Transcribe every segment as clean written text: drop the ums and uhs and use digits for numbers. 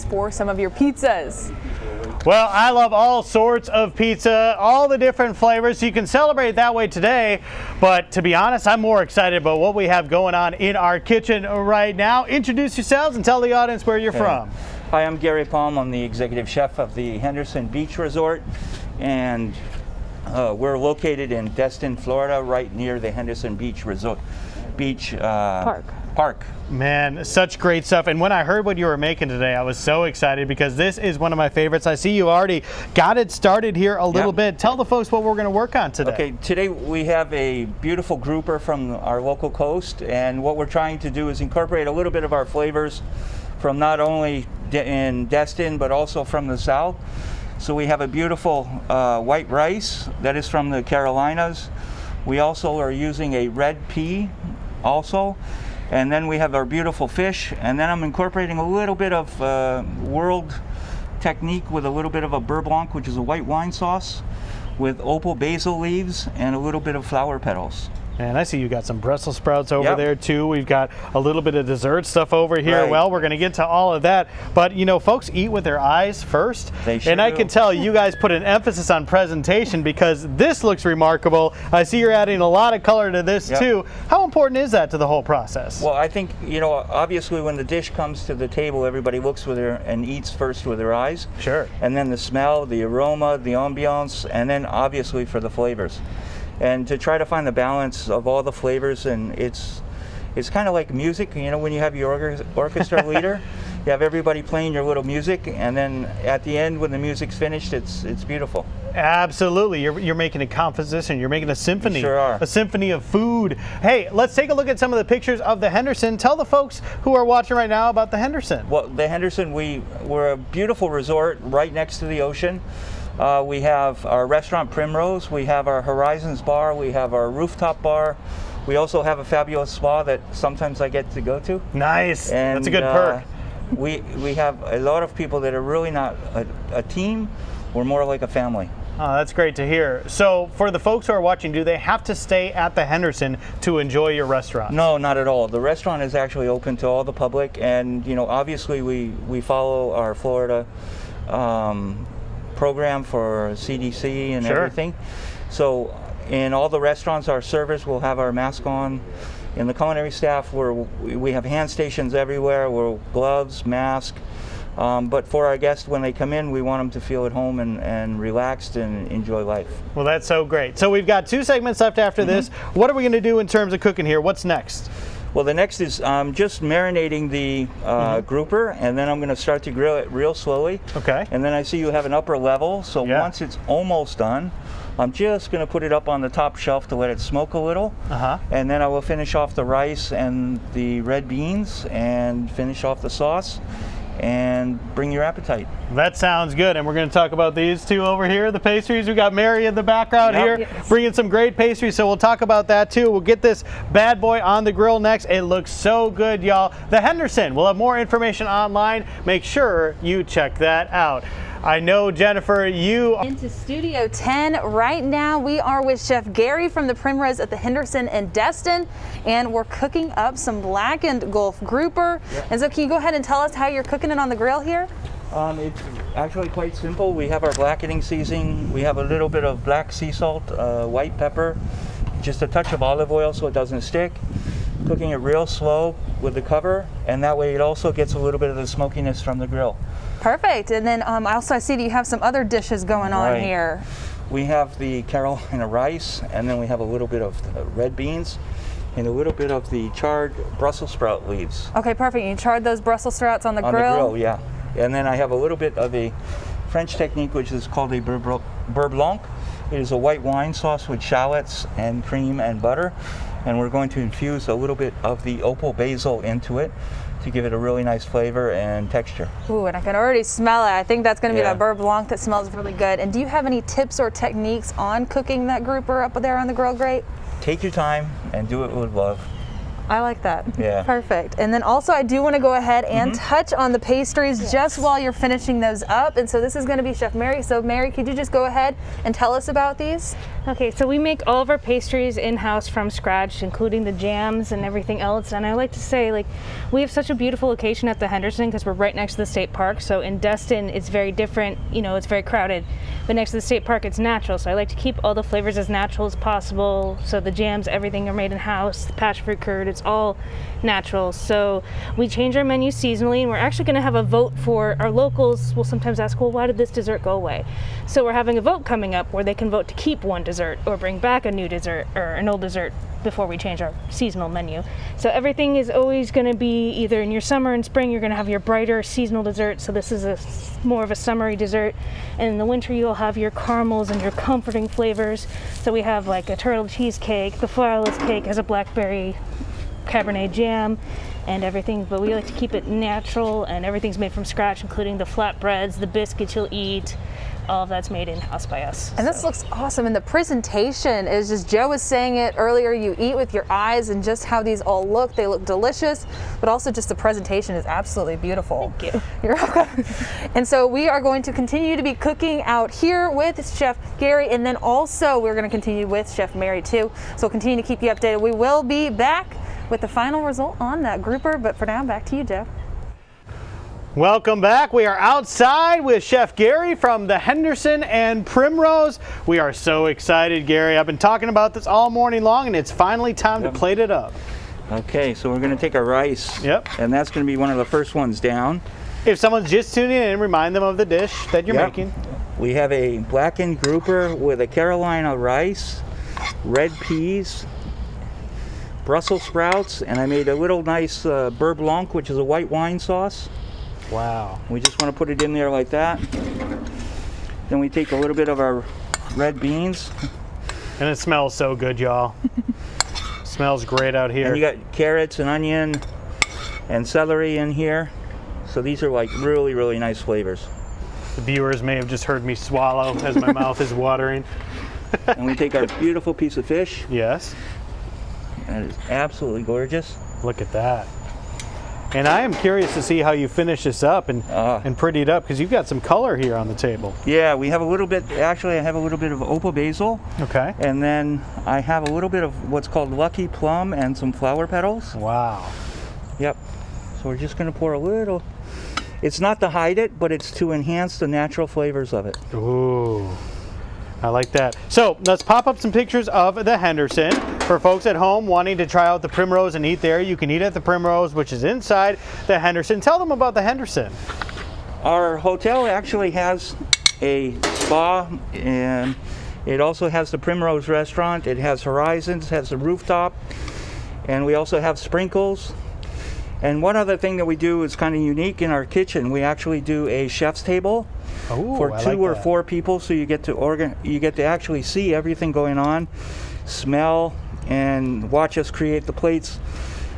for some of your pizzas? Well, I love all sorts of pizza, all the different flavors. You can celebrate that way today, but to be honest, I'm more excited about what we have going on in our kitchen right now. Introduce yourselves and tell the audience where you're from. Hi, I'm Gary Palm. I'm the executive chef of the Henderson Beach Resort, and we're located in Destin, Florida, right near the Henderson Beach Resort Park. Man, such great stuff. And when I heard what you were making today, I was so excited because this is one of my favorites. I see you already got it started here a little bit. Tell the folks what we're going to work on today. Okay, today we have a beautiful grouper from our local coast, and what we're trying to do is incorporate a little bit of our flavors from not only in Destin but also from the south. So we have a beautiful white rice that is from the Carolinas. We also are using a red pea also. And then we have our beautiful fish, and then I'm incorporating a little bit of world technique with a little bit of a beurre blanc, which is a white wine sauce with opal basil leaves and a little bit of flower petals. And I see you got some Brussels sprouts over there too. We've got a little bit of dessert stuff over here. Right. Well, we're going to get to all of that. But you know, folks eat with their eyes first. They sure and I do. can tell you guys put an emphasis on presentation because this looks remarkable. I see you're adding a lot of color to this too. How important is that to the whole process? Well, I think, you know, obviously when the dish comes to the table, everybody looks with their and eats first with their eyes. Sure. And then the smell, the aroma, the ambiance, and then obviously for the flavors. And to try to find the balance of all the flavors, and it's kind of like music, you know, when you have your orchestra leader, you have everybody playing your little music, and then at the end when the music's finished, it's beautiful. Absolutely. You're making a composition. You're making a symphony. You sure are. A symphony of food. Hey, let's take a look at some of the pictures of the Henderson. Tell the folks who are watching right now about the Henderson. Well, the Henderson, we're a beautiful resort right next to the ocean. We have our restaurant Primrose, we have our Horizons bar, we have our rooftop bar. We also have a fabulous spa that sometimes I get to go to. Nice. And, that's a good perk. We have a lot of people that are really not a team, we're more like a family. Oh, that's great to hear. So for the folks who are watching, do they have to stay at the Henderson to enjoy your restaurant? No, not at all. The restaurant is actually open to all the public, and you know, obviously we follow our Florida program for CDC and everything. So in all the restaurants, our servers will have our mask on. In the culinary staff, we have hand stations everywhere. We're gloves, mask. But for our guests, when they come in, we want them to feel at home and relaxed and enjoy life. Well, that's so great. So we've got 2 segments left after this. What are we going to do in terms of cooking here? What's next? Well, the next is just marinating the grouper, and then I'm going to start to grill it real slowly. Okay. And then I see you have an upper level, so once it's almost done, I'm just going to put it up on the top shelf to let it smoke a little. And then I will finish off the rice and the red beans and finish off the sauce and bring your appetite. That sounds good. And we're going to talk about these two over here, the pastries. We got Mary in the background here bringing some great pastries, so we'll talk about that too. We'll get this bad boy on the grill next. It looks so good, y'all. The Henderson. We'll have more information online. Make sure you check that out. I know, Jennifer, you into Studio 10 right now. We are with Chef Gary from the Primrose at the Henderson in Destin, and we're cooking up some blackened Gulf grouper. And so can you go ahead and tell us how you're cooking it on the grill here? It's actually quite simple. We have our blackening seasoning. We have a little bit of black sea salt, white pepper, just a touch of olive oil so it doesn't stick. Cooking it real slow with the cover, and that way it also gets a little bit of the smokiness from the grill. Perfect. And then I see that you have some other dishes going on here. We have the Carolina rice, and then we have a little bit of the red beans and a little bit of the charred Brussels sprout leaves. Okay, perfect. You charred those Brussels sprouts on the grill? On the grill, yeah. And then I have a little bit of a French technique, which is called a beurre blanc. It is a white wine sauce with shallots and cream and butter. And we're going to infuse a little bit of the opal basil into it to give it a really nice flavor and texture. Ooh, and I can already smell it. I think that's going to be that beurre blanc that smells really good. And do you have any tips or techniques on cooking that grouper up there on the grill grate? Take your time and do it with love. I like that. Yeah. Perfect. And then also I do want to go ahead and touch on the pastries just while you're finishing those up. And so this is going to be Chef Mary. So Mary, could you just go ahead and tell us about these? Okay, so we make all of our pastries in-house from scratch, including the jams and everything else. And I like to say, like, we have such a beautiful location at the Henderson because we're right next to the state park. So in Destin, it's very different. You know, it's very crowded. But next to the state park, it's natural. So I like to keep all the flavors as natural as possible. So the jams, everything are made in-house. The passion fruit curd, it's all natural. So we change our menu seasonally, and we're actually going to have a vote for our locals. Will sometimes ask, well, why did this dessert go away? So we're having a vote coming up where they can vote to keep one dessert or bring back a new dessert or an old dessert before we change our seasonal menu. So everything is always going to be either in your summer and spring, you're going to have your brighter seasonal dessert. So this is more of a summery dessert. And in the winter, you'll have your caramels and your comforting flavors. So we have like a turtle cheesecake. The flourless cake has a blackberry Cabernet jam and everything, but we like to keep it natural, and everything's made from scratch, including the flatbreads, the biscuits you'll eat. All of that's made in-house by us. And this looks awesome. And the presentation is just, Joe was saying it earlier, you eat with your eyes, and just how these all look. They look delicious, but also just the presentation is absolutely beautiful. Thank you. You're welcome. And so we are going to continue to be cooking out here with Chef Gary, and then also we're going to continue with Chef Mary too. So we'll continue to keep you updated. We will be back with the final result on that grouper, but for now, back to you, Joe. Welcome back. We are outside with Chef Gary from the Henderson and Primrose. We are so excited, Gary. I've been talking about this all morning long, and it's finally time to plate it up. Okay, so we're going to take our rice. Yep. And that's going to be one of the first ones down. If someone's just tuning in, remind them of the dish that you're making. We have a blackened grouper with a Carolina rice, red peas, Brussels sprouts, and I made a little nice beurre blanc, which is a white wine sauce. Wow. We just want to put it in there like that. Then we take a little bit of our red beans. And it smells so good, y'all. Smells great out here. And you got carrots and onion and celery in here. So these are like really, really nice flavors. The viewers may have just heard me swallow as my mouth is watering. And we take our beautiful piece of fish. Yes. And it is absolutely gorgeous. Look at that. And I am curious to see how you finish this up and pretty it up, because you've got some color here on the table. Yeah, we have a little bit, actually I have a little bit of opal basil. Okay. And then I have a little bit of what's called lucky plum and some flower petals. Wow. Yep. So we're just going to pour a little. It's not to hide it, but it's to enhance the natural flavors of it. Ooh. I like that. So let's pop up some pictures of the Henderson. For folks at home wanting to try out the Primrose and eat there, you can eat at the Primrose, which is inside the Henderson. Tell them about the Henderson. Our hotel actually has a spa, and it also has the Primrose restaurant. It has Horizons, has a rooftop, and we also have sprinkles. And one other thing that we do is kind of unique in our kitchen. We actually do a chef's table. Ooh, for I two like or that. four people, so you get to actually see everything going on, smell, and watch us create the plates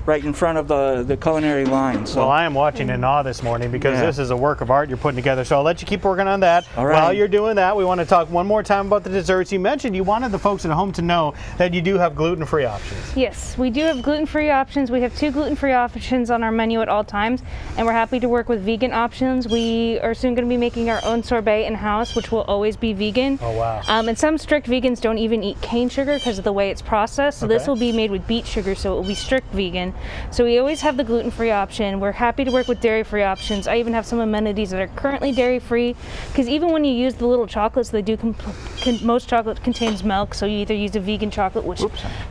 right in front of the culinary line. So. Well, I am watching in awe this morning because this is a work of art you're putting together. So I'll let you keep working on that. All right. While you're doing that, we want to talk one more time about the desserts. You mentioned you wanted the folks at home to know that you do have gluten-free options. Yes, we do have gluten-free options. We have 2 gluten-free options on our menu at all times, and we're happy to work with vegan options. We are soon going to be making our own sorbet in-house, which will always be vegan. Oh, wow. And some strict vegans don't even eat cane sugar because of the way it's processed. So this will be made with beet sugar, so it will be strict vegan. So we always have the gluten-free option. We're happy to work with dairy-free options. I even have some amenities that are currently dairy-free, because even when you use the little chocolates, they do most chocolate contains milk, so you either use a vegan chocolate, which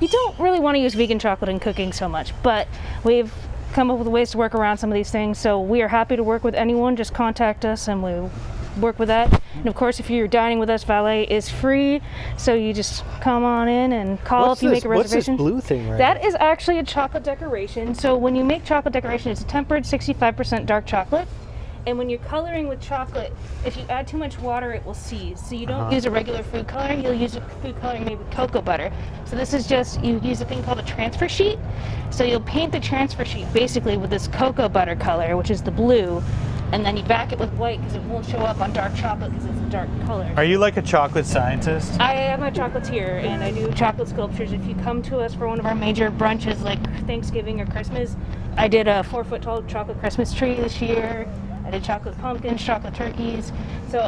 you don't really want to use vegan chocolate in cooking so much, but we've come up with ways to work around some of these things. So we are happy to work with anyone. Just contact us and we'll work with that. And of course, if you're dining with us, valet is free, so you just come on in and call if you make a reservation. What's this blue thing right That is actually a chocolate decoration. So when you make chocolate decoration, it's a tempered 65% dark chocolate. And when you're coloring with chocolate, if you add too much water, it will seize. So you don't use a regular food coloring, you'll use a food coloring made with cocoa butter. So this is just, you use a thing called a transfer sheet. So you'll paint the transfer sheet basically with this cocoa butter color, which is the blue. and then you back it with white because it won't show up on dark chocolate because it's a dark color. Are you like a chocolate scientist? I am a chocolatier and I do chocolate sculptures. If you come to us for one of our major brunches like Thanksgiving or Christmas, I did a 4-foot tall chocolate Christmas tree this year. I did chocolate pumpkins, chocolate turkeys. So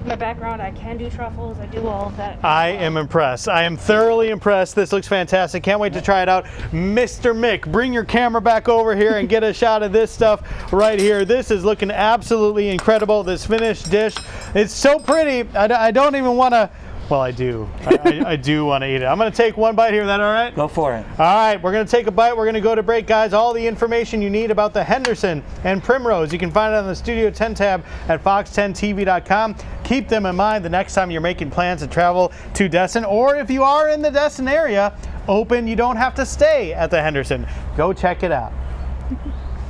my background, I can do truffles. I do all of that. I am impressed. I am thoroughly impressed. This looks fantastic. Can't wait to try it out. Mr. Mick, bring your camera back over here and get a shot of this stuff right here. This is looking absolutely incredible. This finished dish. It's so pretty. I don't even want to. Well, I do. I do want to eat it. I'm going to take one bite here. Is that all right? Go for it. All right, we're going to take a bite. We're going to go to break, guys. All the information you need about the Henderson and Primrose, you can find it on the Studio 10 tab at fox10tv.com. Keep them in mind the next time you're making plans to travel to Destin, or if you are in the Destin area, open. You don't have to stay at the Henderson. Go check it out.